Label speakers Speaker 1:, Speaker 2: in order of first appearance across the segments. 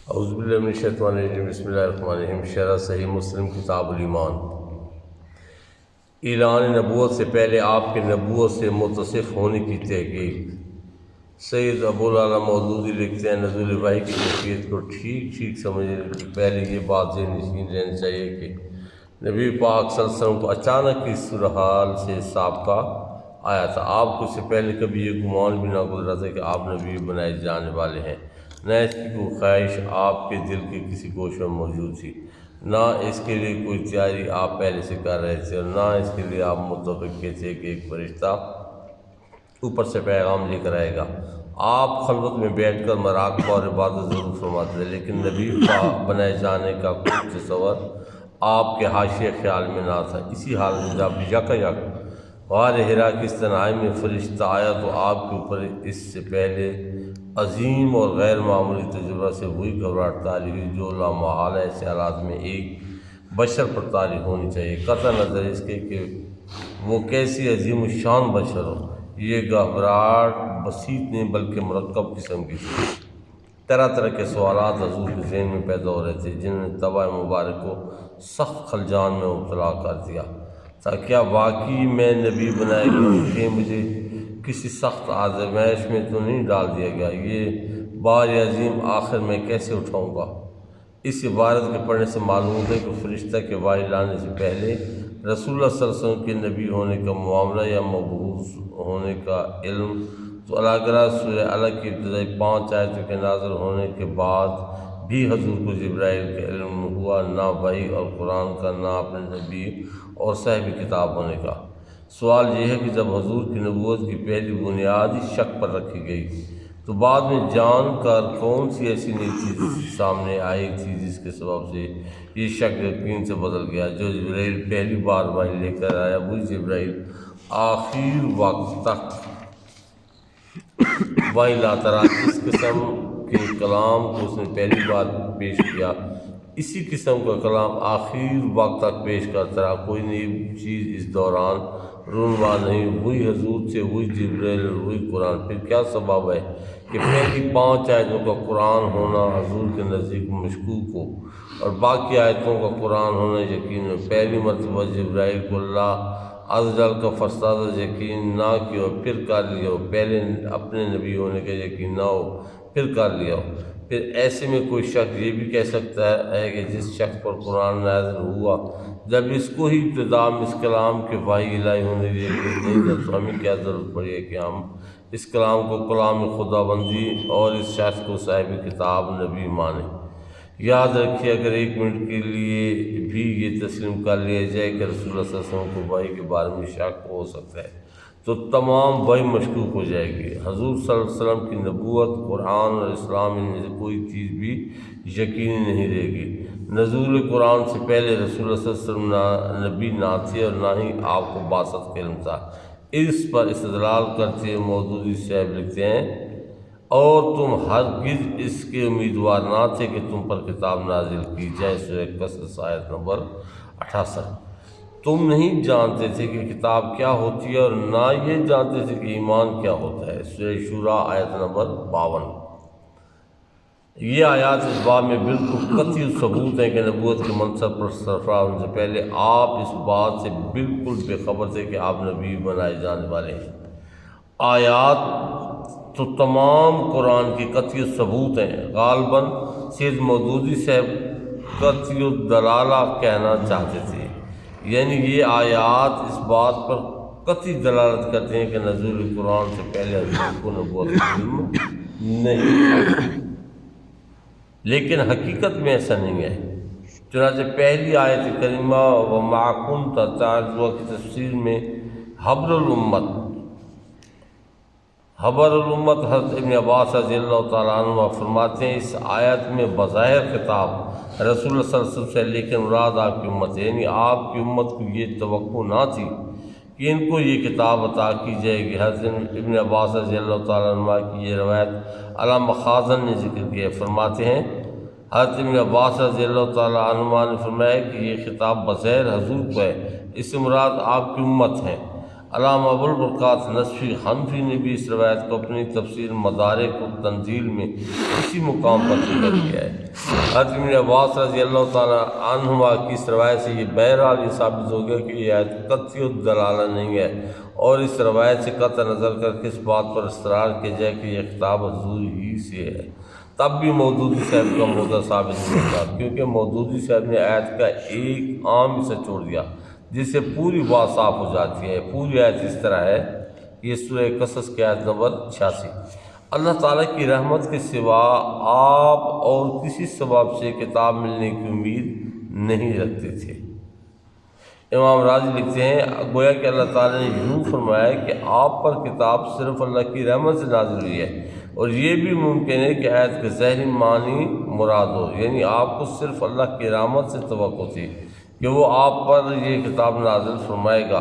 Speaker 1: اعوذ باللہ من الشیطان الرجیم، بسم اللہ الرحمن الرحیم۔ شرح صحیح مسلم کتاب الایمان۔ اعلان نبوت سے پہلے آپ کے نبوت سے متصف ہونے کی تحقیق۔ سید ابوالعلا مودودی لکھتے ہیں، نزول وحی کی کیفیت کو ٹھیک سمجھنے کی پہلے یہ بات ذہن نشین رہنی چاہیے کہ نبی پاک صلی اللہ علیہ وسلم کو اچانک اس صورتحال سے سابقہ آیا تھا۔ آپ کو اس سے پہلے کبھی یہ گمان بھی نہ گزرا تھا کہ آپ نبی بنائے جانے والے ہیں، نہ اس کی کوئی خواہش آپ کے دل کے کسی گوشے میں موجود تھی، نہ اس کے لیے کوئی تیاری آپ پہلے سے کر رہے تھے، اور نہ اس کے لیے آپ متفق تھے کہ ایک فرشتہ اوپر سے پیغام لے کر آئے گا۔ آپ خلوت میں بیٹھ کر مراقبہ اور عبادت ضرور فرماتے تھے، لیکن نبی بنائے جانے کا کوئی تصور آپ کے حاشیے خیال میں نہ تھا۔ اسی حال میں جب یک غار حرا کی تنہائی میں فرشتہ آیا تو آپ کے اوپر اس سے پہلے عظیم اور غیر معمولی تجربہ سے وہی گھبراہٹ طاری ہوئی جو لامحال ایسے حالات میں ایک بشر پر طاری ہونی چاہیے، قطع نظر اس کے کہ وہ کیسی عظیم الشان بشر ہو۔ یہ گھبراہٹ بسیط نہیں بلکہ مرکب قسم کی تھی۔ طرح کے سوالات حضور کے ذہن میں پیدا ہو رہے تھے، جنہوں نے طبع مبارک کو سخت خلجان میں مبتلا کر دیا تھا۔ کیا واقعی میں نبی بنائے گیا ہوں؟ کہ مجھے کسی سخت آزمائش میں تو نہیں ڈال دیا گیا؟ یہ بار عظیم آخر میں کیسے اٹھاؤں گا؟ اس عبارت کے پڑھنے سے معلوم ہوتا ہے کہ فرشتہ کے وحی لانے سے پہلے رسول اللہ صلی اللہ علیہ وسلم کے نبی ہونے کا معاملہ یا مبعوث ہونے کا علم تو علیٰ سورہ الگ کی ابتدائی 5 آیتوں کے نازل ہونے کے بعد بھی حضور کو جبرائیل کا علم ہوا، نہ وحی اور قرآن کا، نہ اپنے نبی اور صاحب کتاب ہونے کا۔ سوال یہ ہے کہ جب حضور کی نبوت کی پہلی بنیاد ہی شک پر رکھی گئی تو بعد میں جان کر کون سی ایسی نئی چیز سامنے آئی تھی جس کے سبب سے یہ شک یقین سے بدل گیا؟ جو جبرائیل پہلی بار وحی لے کر آیا وہی جبرائیل آخر وقت تک وحی لاتا رہا۔ جس قسم کے کلام کو اس نے پہلی بار پیش کیا اسی قسم کا کلام آخر وقت تک پیش کرتا رہا۔ کوئی نئی چیز اس دوران رونما نہیں، وہی حضور سے، وہی جبرائیل، وہی قرآن۔ پھر کیا سبب ہے کہ پہلی 5 آیتوں کا قرآن ہونا حضور کے نزدیک مشکوک ہو اور باقی آیتوں کا قرآن ہونا یقین ہو؟ پہلی مرتبہ جبرائیل کو اللہ عز و جل کا فرستادہ یقین نہ کیا ہو پھر کر لیا ہو، پہلے اپنے نبی ہونے کا یقین نہ ہو پھر کر لیا ہو۔ پھر ایسے میں کوئی شخص یہ بھی کہہ سکتا ہے کہ جس شخص پر قرآن نازل ہوا جب اس کو ہی ابتدا میں اس کلام کے وحی الہی ہونے کے یقین نہیں تھا تو ہمیں کیا ضرورت پڑی ہے کہ ہم اس کلام کو کلام خدا بندی اور اس شخص کو صاحب کتاب نبی مانیں؟ یاد رکھیے، اگر 1 منٹ کے لیے بھی یہ تسلیم کر لیا جائے کہ رسول اللہ صلی اللہ علیہ وسلم کو وحی کے بارے میں شک ہو سکتا ہے تو تمام وحی مشکوک ہو جائے گی۔ حضور صلی اللہ علیہ وسلم کی نبوت، قرآن اور اسلام میں سے کوئی چیز بھی یقینی نہیں رہے گی۔ نزول قرآن سے پہلے رسول اللہ صلی اللہ علیہ وسلم نبی نہ تھے اور نہ ہی آپ کو بعثت کا علم تھا۔ اس پر استدلال کرتے ہوئے مودودی صاحب لکھتے ہیں، اور تم ہرگز اس کے امیدوار نہ تھے کہ تم پر کتاب نازل کی جائے۔ سورہ قصص آیت نمبر 68۔ تم نہیں جانتے تھے کہ کتاب کیا ہوتی ہے اور نہ یہ جانتے تھے کہ ایمان کیا ہوتا ہے۔ سورہ شورى آیت نمبر 52۔ یہ آیات اس باب میں بالکل قطعی ثبوت ہیں کہ نبوت کے منصب پر سرفراز ہونے سے پہلے آپ اس بات سے بالکل بے خبر تھے کہ آپ نبی بنائے جانے والے ہیں۔ آیات تو تمام قرآن کی قطعی ثبوت ہیں۔ غالباً سید مودودی صاحب قطعی الدلالہ کہنا چاہتے تھے، یعنی یہ آیات اس بات پر قطعی دلالت کرتے ہیں کہ نزول قرآن سے پہلے حضور کو نبوت کا علم نہیں، لیکن حقیقت میں ایسا نہیں ہے۔ چنانچہ پہلی آیت کریمہ وما کنت تعرض کی تفسیر میں حبر الامت حضرت ابن عباس رضی اللہ تعالیٰ عنہ فرماتے ہیں، اس آیت میں بظاہر خطاب رسول اللہ صلی اللہ علیہ وسلم سے، لیکن مراد آپ کی امت ہے، یعنی آپ کی امت کو یہ توقع نہ تھی کہ ان کو یہ کتاب عطا کی جائے گی۔ حضرت ابن عباس رضی اللہ تعالیٰ عنہ کی یہ روایت علامہ خازن نے ذکر کیا، فرماتے ہیں حضرت ابن عباس رضی اللہ تعالیٰ عنہ نے فرمایا کہ یہ خطاب بظاہر حضور کو ہے، اس سے مراد آپ کی امت ہے۔ علامہ ابوالبرکات نصفی حنفی نے بھی اس روایت کو اپنی تفسیر مدارک التنزیل میں اسی مقام پر ذکر کیا ہے۔ حضرت ابن عباس رضی اللہ تعالیٰ عنہما کی اس روایت سے یہ بہرحال یہ ثابت ہو گیا کہ یہ آیت قطعی الدلالہ نہیں ہے، اور اس روایت سے قطع نظر کر کے اس بات پر اصرار کیا جائے کہ یہ خطاب حضور ہی سے ہے، تب بھی مودودی صاحب کا موضع ثابت نہیں ہوگا، کیونکہ مودودی صاحب نے آیت کا ایک عام حصہ چھوڑ دیا جس سے پوری بات صاف ہو جاتی ہے۔ پوری آیت اس طرح ہے، یہ سورہ قصص کی آیت نمبر 86۔ اللہ تعالیٰ کی رحمت کے سوا آپ اور کسی سبب سے کتاب ملنے کی امید نہیں رکھتے تھے۔ امام راضی لکھتے ہیں گویا کہ اللہ تعالیٰ نے یوں فرمایا کہ آپ پر کتاب صرف اللہ کی رحمت سے نازل ہوئی ہے، اور یہ بھی ممکن ہے کہ آیت کے ظاہری معنی مراد ہو، یعنی آپ کو صرف اللہ کی رحمت سے توقع تھی کہ وہ آپ پر یہ کتاب نازل فرمائے گا۔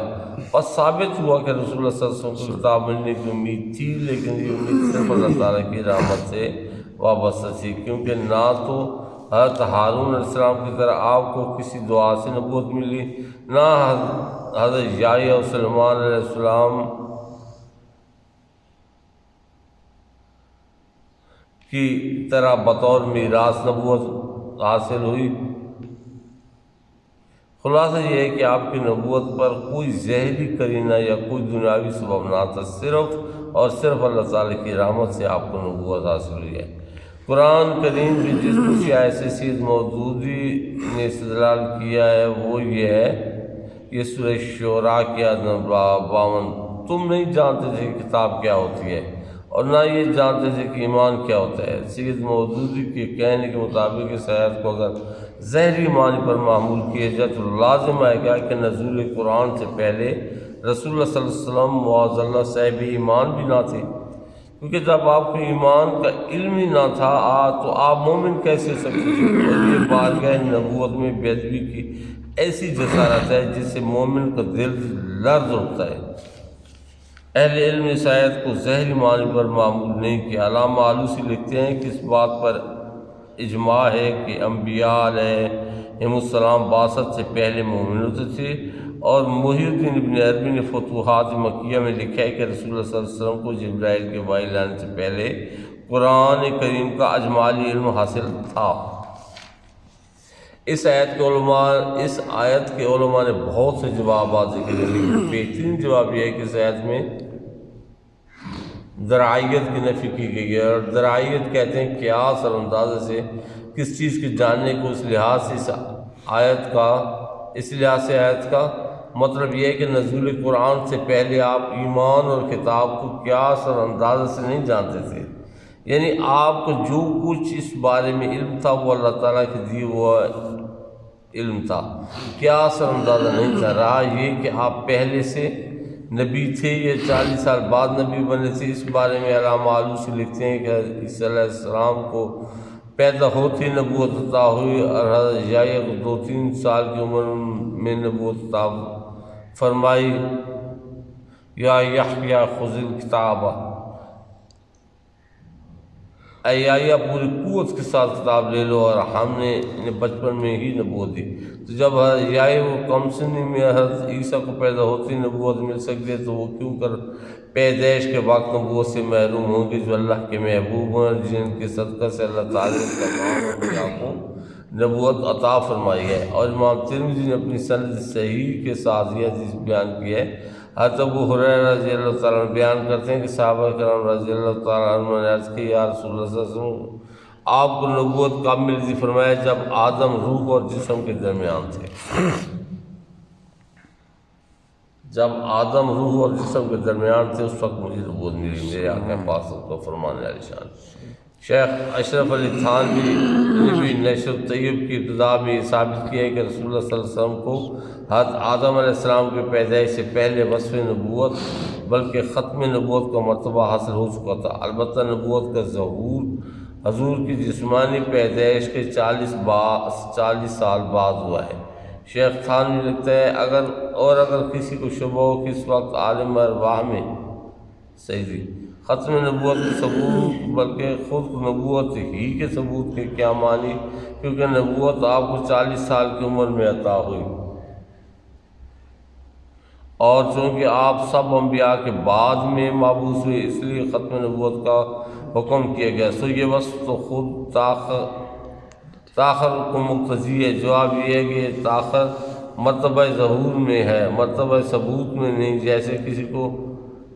Speaker 1: بس ثابت ہوا کہ رسول اللہ صلی اللہ علیہ وسلم کو کتاب ملنے کی امید تھی، لیکن یہ امید صرف اللہ تعالیٰ کی رحمت سے وابستہ تھی، کیونکہ نہ تو حضرت ہارون علیہ السلام کی طرح آپ کو کسی دعا سے نبوت ملی، نہ حضرت یحییٰ و سلیمان علیہ السلام کی طرح بطور میراث نبوت حاصل ہوئی۔ خلاصہ یہ ہے کہ آپ کی نبوت پر کوئی ظاہری قرینہ یا کوئی دنیاوی سبب نہ تھا، صرف اور صرف اللہ تعالیٰ کی رحمت سے آپ کو نبوت حاصل ہوئی ہے۔ قرآن کریم بھی جس کسی آیت سے سید مودودی نے استدلال کیا ہے وہ یہ ہے، یہ سورہ شعراء کی آیت نمبر 52، تم نہیں جانتے تھے کہ کتاب کیا ہوتی ہے اور نہ یہ جانتے تھے کہ ایمان کیا ہوتا ہے۔ سید مودودی کے کہنے کے مطابق اس آیت کو اگر ظاہری معنی پر معمول کیا جائے تو لازم آئے گا کہ نزول قرآن سے پہلے رسول اللہ صلی اللہ علیہ وسلم معاذ اللہ صاحب ایمان بھی نہ تھے، کیونکہ جب آپ کو ایمان کا علم ہی نہ تھا تو آپ مومن کیسے ہو سکتے تھے؟ اور یہ بارگاہ نبوت میں بے ادبی کی ایسی جسارت ہے جس سے مومن کا دل لرز ہوتا ہے۔ اہل علم اس آیت کو ظاہری معنی پر معمول نہیں کیا۔ علامہ آلوسی لکھتے ہیں کہ اس بات پر اجماع ہے کہ انبیاء علیہم السلام بعثت سے پہلے مومن ہوتے تھے، اور محی الدین ابن عربی نے فتوحات مکیہ میں لکھا ہے کہ رسول اللہ صلی اللہ علیہ وسلم کو جبرائیل کے وحی لانے سے پہلے قرآن کریم کا اجمالی علم حاصل تھا۔ اس آیت کے علماء نے بہت سے جوابات ذکر کیے، لیکن بہترین جواب یہ ہے کہ اس آیت میں درائیت کی نفی کی گئی ہے، اور درائیت کہتے ہیں قیاس اور اندازے سے کس چیز کے جاننے کو۔ اس لحاظ سے آیت کا مطلب یہ ہے کہ نزول قرآن سے پہلے آپ ایمان اور کتاب کو قیاس اور اندازے سے نہیں جانتے تھے، یعنی آپ کو جو کچھ اس بارے میں علم تھا وہ اللہ تعالیٰ کے دیے ہوا علم تھا، قیاس اور اندازہ نہیں تھا۔ رہا یہ کہ آپ پہلے سے نبی تھے یا 40 سال بعد نبی بنے تھے، اس بارے میں علامہ آلوسی لکھتے ہیں کہ عیسیٰ علیہ السلام کو پیدا ہوتی نبوت عطا ہوئی، اور حضرت یحییٰ کو 2-3 سال کی عمر میں نبوت عطا فرمائی۔ یا یحییٰ خذ الکتاب، اے یحییٰ پوری قوت کے ساتھ کتاب لے لو، اور ہم نے انہیں بچپن میں ہی نبوت دی۔ تو جب حضرت یحییٰ وہ کم سنی میں حضرت عیسیٰ کو پیدا ہوتی نبوت مل سکتی ہے، تو وہ کیوں کر پیدائش کے وقت نبوت سے محروم ہوں گے، جو اللہ کے محبوب ہیں، جن کے صدقہ سے اللہ تعالیٰ نے تمام انبیاء کو نبوت عطا فرمائی ہے۔ اور امام ترمذی نے اپنی سند صحیح کے ساتھ یہ حدیث بیان کی ہے۔ حضرت ابو ہریرہ رضی اللہ تعالیٰ عنہ بیان کرتے ہیں کہ صحابہ کرام رضی اللہ تعالیٰ عنہ نے عرض کی، یا رسول اللہ صلی اللہ علیہ وسلم، آپ کو نبوت کب ملی تھی؟ فرمایا جب آدم روح اور جسم کے درمیان تھے۔ جب آدم روح اور جسم کے درمیان تھے اس وقت مجھے نبوت ملی، میرے آقا پاک کو فرمان عالی شان۔ شیخ اشرف علی تھانوی نے بھی نشر الطیب کی ابتدا میں یہ ثابت کیا ہے کہ رسول اللہ صلی اللہ علیہ وسلم کو حضرت آدم علیہ السلام کی پیدائش سے پہلے وصف نبوت بلکہ ختم نبوت کا مرتبہ حاصل ہو چکا تھا۔ البتہ نبوت کا ظہور حضور کی جسمانی پیدائش کے 40 سال بعد ہوا ہے۔ شیخ تھانوی لکھتا ہے اگر کسی کو شبہ ہو کہ اس وقت عالم ارواح میں صحیح ختم نبوت کے ثبوت بلکہ خود نبوت ہی کے ثبوت کے کیا معنی، کیونکہ نبوت آپ کو 40 سال کی عمر میں عطا ہوئی، اور چونکہ آپ سب انبیاء کے بعد میں مبعوث ہوئے اس لیے ختم نبوت کا حکم کیا گیا۔ سو یہ وصف تو خود تاخر کو مقتضی ہے۔ جواب یہ ہے کہ تاخر مرتبہ ظہور میں ہے، مرتبہ ثبوت میں نہیں۔ جیسے کسی کو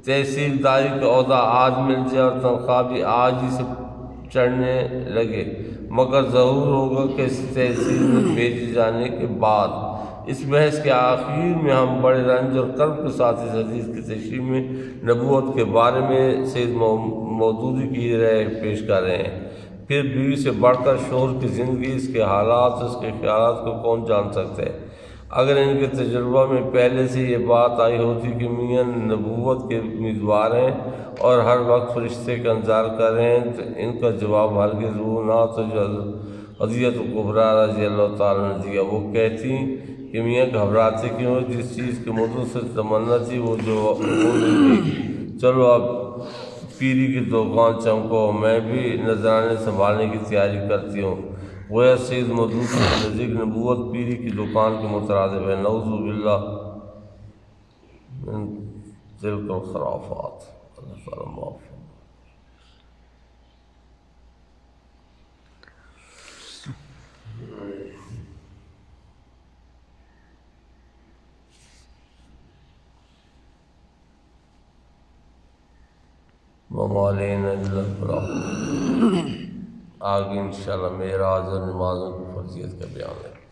Speaker 1: تحصیلداری کا عہدہ آج مل جائے اور تنخواہ بھی آج ہی سے چڑھنے لگے، مگر ظہور ہوگا کہ اس تحصیل میں بھیجے جانے کے بعد۔ اس بحث کے آخر میں ہم بڑے رنج اور کرب کے ساتھ اس حدیث کی تشریح میں نبوت کے بارے میں سید مودودی کی رائے پیش کر رہے ہیں۔ پھر بیوی سے بڑھ کر شوہر کی زندگی، اس کے حالات، اس کے خیالات کو کون جان سکتا ہے؟ اگر ان کے تجربہ میں پہلے سے یہ بات آئی ہوتی کہ میاں نبوت کے امیدوار ہیں اور ہر وقت فرشتے کا انتظار کر رہے ہیں، تو ان کا جواب ہرگز وہ نہ تو جو حضرت کبریٰ رضی اللہ تعالیٰ نے دیا۔ وہ کہتی کہ میاں گھبراتے کیوں؟ جس چیز کی مدت سے تمنا تھی وہ مل گئی، چلو اب پیری کی دکان چمکو، میں بھی نذرانے سنبھالنے کی تیاری کرتی ہوں۔ گویا سید مودودی کے نزدیک نبوت پیری کی دکان کے مترادف ہے۔ نعوذ باللہ من تلک الخرافات۔ اللہ تعالیٰ معاف فرمائے۔ وما علینا الا البلاغ۔ آگے انشاءاللہ معراج اور نمازوں کی فرضیت کا بیان ہے۔